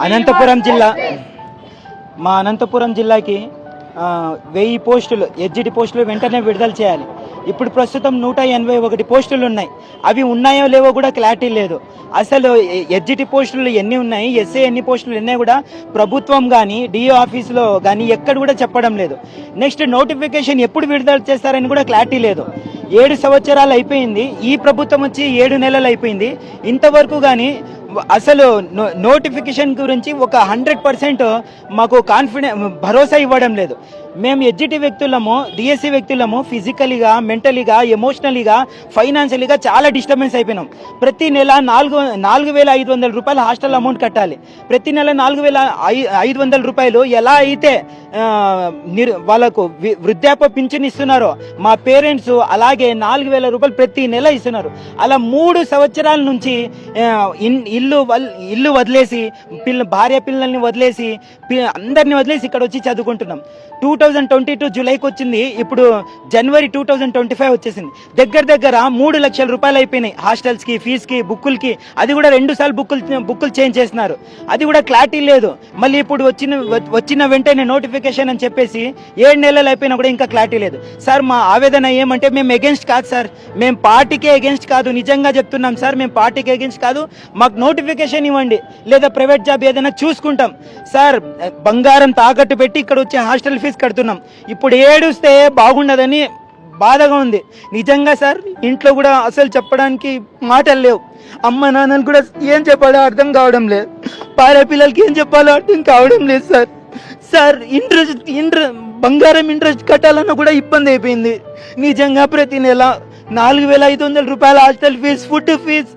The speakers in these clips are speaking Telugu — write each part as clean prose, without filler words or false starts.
అనంతపురం జిల్లా మా అనంతపురం జిల్లాకి 1000 పోస్టులు ఎస్జిటి పోస్టులు వెంటనే విడుదల చేయాలి. ఇప్పుడు ప్రస్తుతం 181 పోస్టులు ఉన్నాయి. అవి ఉన్నాయో లేవో కూడా క్లారిటీ లేదు. అసలు ఎస్జిటి పోస్టులు ఎన్ని ఉన్నాయి, ఎస్ఏ ఎన్ని పోస్టులు ఉన్నాయి కూడా ప్రభుత్వం కానీ డిఓ ఆఫీసులో కానీ ఎక్కడ కూడా చెప్పడం లేదు. నెక్స్ట్ నోటిఫికేషన్ ఎప్పుడు విడుదల చేస్తారని కూడా క్లారిటీ లేదు. 7 సంవత్సరాలు అయిపోయింది, ఈ ప్రభుత్వం వచ్చి 7 నెలలు అయిపోయింది. ఇంతవరకు కానీ అసలు నోటిఫికేషన్ గురించి ఒక 100% మాకు భరోసా ఇవ్వడం లేదు. మేము ఎస్జిటి వ్యక్తులము, డిఎస్సి వ్యక్తులము ఫిజికలీగా, మెంటలీగా, ఎమోషనలీగా, ఫైనాన్షియలీగా చాలా డిస్టర్బెన్స్ అయిపోయినాం. ప్రతి నెల 4,500 రూపాయలు హాస్టల్ అమౌంట్ కట్టాలి. ప్రతి నెల 4,500 రూపాయలు ఎలా అయితే వాళ్ళకు వృద్ధాప్య పింఛన్ ఇస్తున్నారో మా పేరెంట్స్ అలాగే 4,000 రూపాయలు ప్రతి నెల ఇస్తున్నారు. అలా 3 సంవత్సరాల నుంచి ఇల్లు వదిలేసి భార్య పిల్లల్ని వదిలేసి అందరిని వదిలేసి ఇక్కడ వచ్చి చదువుకుంటున్నాం. 2022 జూలైకి వచ్చింది, ఇప్పుడు జనవరి 2025 వచ్చేసింది. దగ్గర 3 లక్షల రూపాయలు అయిపోయినాయి హాస్టల్స్ కి, ఫీజుకి, బుక్కులకి. అది కూడా 2 సార్లు బుక్కులు చేంజ్ చేసినారు. అది కూడా క్లారిటీ లేదు. మళ్ళీ ఇప్పుడు వచ్చిన వెంటనే నోటిఫికేషన్ అని చెప్పేసి 7 నెలలు అయిపోయినా కూడా ఇంకా క్లారిటీ లేదు. సార్ మా ఆవేదన ఏమంటే మేము ఎగెన్స్ట్ కాదు సార్, మేము పార్టీకే ఎగెన్స్ట్ కాదు, నిజంగా చెప్తున్నాం సార్, మేము పార్టీకి ఎగెన్స్ట్ కాదు. మాకు నోటిఫికేషన్ ఇవ్వండి, లేదా ప్రైవేట్ జాబ్ ఏదైనా చూసుకుంటాం సార్. బంగారం తాకట్టు పెట్టి ఇక్కడ వచ్చే హాస్టల్ ఫీజు కడుతున్నాం. ఇప్పుడు ఏడుస్తే బాగుండదని బాధగా ఉంది నిజంగా సార్. ఇంట్లో కూడా అసలు చెప్పడానికి మాటలు లేవు. అమ్మ నాన్నలు కూడా ఏం చెప్పాలో అర్థం కావడం లేదు. భార్య పిల్లలకి ఏం చెప్పాలో అర్థం కావడం లేదు సార్. సార్ బంగారం ఇంట్రెస్ట్ కట్టాలన్నా కూడా ఇబ్బంది అయిపోయింది నిజంగా. ప్రతి నెల 4,500 రూపాయల హాస్టల్ ఫీజు, ఫుడ్ ఫీజు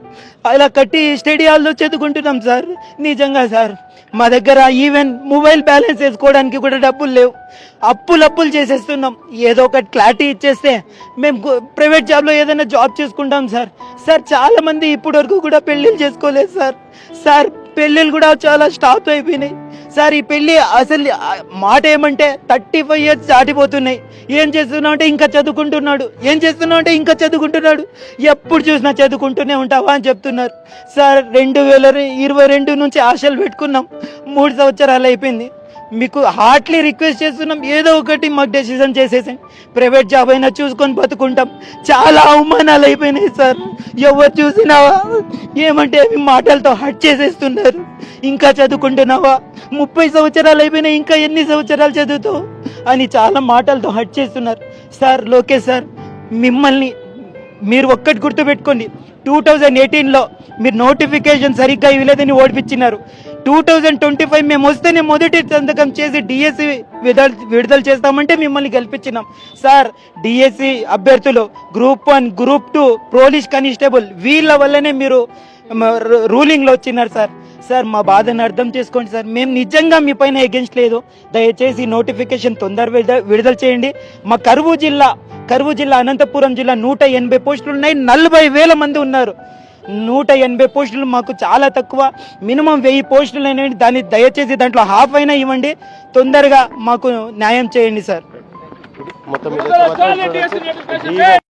అలా కట్టి స్టడీ హాల్లో చదువుకుంటున్నాం సార్. నిజంగా సార్ మా దగ్గర ఈవెన్ మొబైల్ బ్యాలెన్స్ వేసుకోవడానికి కూడా డబ్బులు లేవు. అప్పులు చేసేస్తున్నాం. ఏదో ఒకటి క్లారిటీ ఇచ్చేస్తే మేము ప్రైవేట్ జాబ్లో ఏదైనా జాబ్ చేసుకుంటాం సార్. సార్ చాలా మంది ఇప్పటి వరకు కూడా పెళ్ళిళ్ళు చేసుకోలేదు సార్. సార్ పెళ్ళిళ్ళు కూడా చాలా స్టాప్ అయిపోయినాయి సార్. ఈ పెళ్లి అసలు మాట ఏమంటే 35 ఇయర్స్ దాటిపోతున్నాయి. ఏం చేస్తున్నావు అంటే ఇంకా చదువుకుంటున్నాడు, ఏం చేస్తున్నావు అంటే ఇంకా చదువుకుంటున్నాడు, ఎప్పుడు చూసినా చదువుకుంటూనే ఉంటావా అని చెప్తున్నారు సార్. 2022 నుంచి ఆశలు పెట్టుకున్నాం, 3 సంవత్సరాలు అయిపోయింది. మీకు హార్ట్లీ రిక్వెస్ట్ చేస్తున్నాం, ఏదో ఒకటి మాకు డెసిషన్ చేసేసాం. ప్రైవేట్ జాబ్ అయినా చూసుకొని బతుకుంటాం. చాలా అవమానాలు అయిపోయినాయి సార్. ఎవరు చూసినా ఏమంటే మాటలతో హట్ చేసేస్తున్నారు. ఇంకా చదువుకుంటున్నావా, 30 సంవత్సరాలు అయిపోయినాయి, ఇంకా ఎన్ని సంవత్సరాలు చదువుతావు అని చాలా మాటలతో హట్ చేస్తున్నారు సార్. లోకేష్ సార్, మిమ్మల్ని మీరు ఒక్కటి గుర్తుపెట్టుకోండి, 2018లో మీరు నోటిఫికేషన్ సరిగ్గా ఇవ్వలేదని ఓడిపించినారు. 2025 మేము వస్తేనే మొదటి సంతకం చేసి డిఎస్సి విడుదల చేస్తామంటే మిమ్మల్ని గెలిపించినాం సార్. డిఎస్సి అభ్యర్థులు గ్రూప్ 1, గ్రూప్ 2, పోలీస్ కానిస్టేబుల్ వీళ్ళ వల్లనే మీరు రూలింగ్లో వచ్చినారు సార్. సార్ మా బాధను అర్థం చేసుకోండి సార్. మేము నిజంగా మీ పైన ఎగెన్స్ట్ లేదు. దయచేసి నోటిఫికేషన్ తొందరగా విడుదల చేయండి. మా కరువు జిల్లా అనంతపురం జిల్లా 180 పోస్టులు ఉన్నాయి. 40,000 మంది ఉన్నారు. 180 పోస్టులు మాకు చాలా తక్కువ. మినిమం 1000 పోస్టులు అనేవి, దాన్ని దయచేసి దాంట్లో హాఫ్ అయినా ఇవ్వండి. తొందరగా మాకు న్యాయం చేయండి సార్.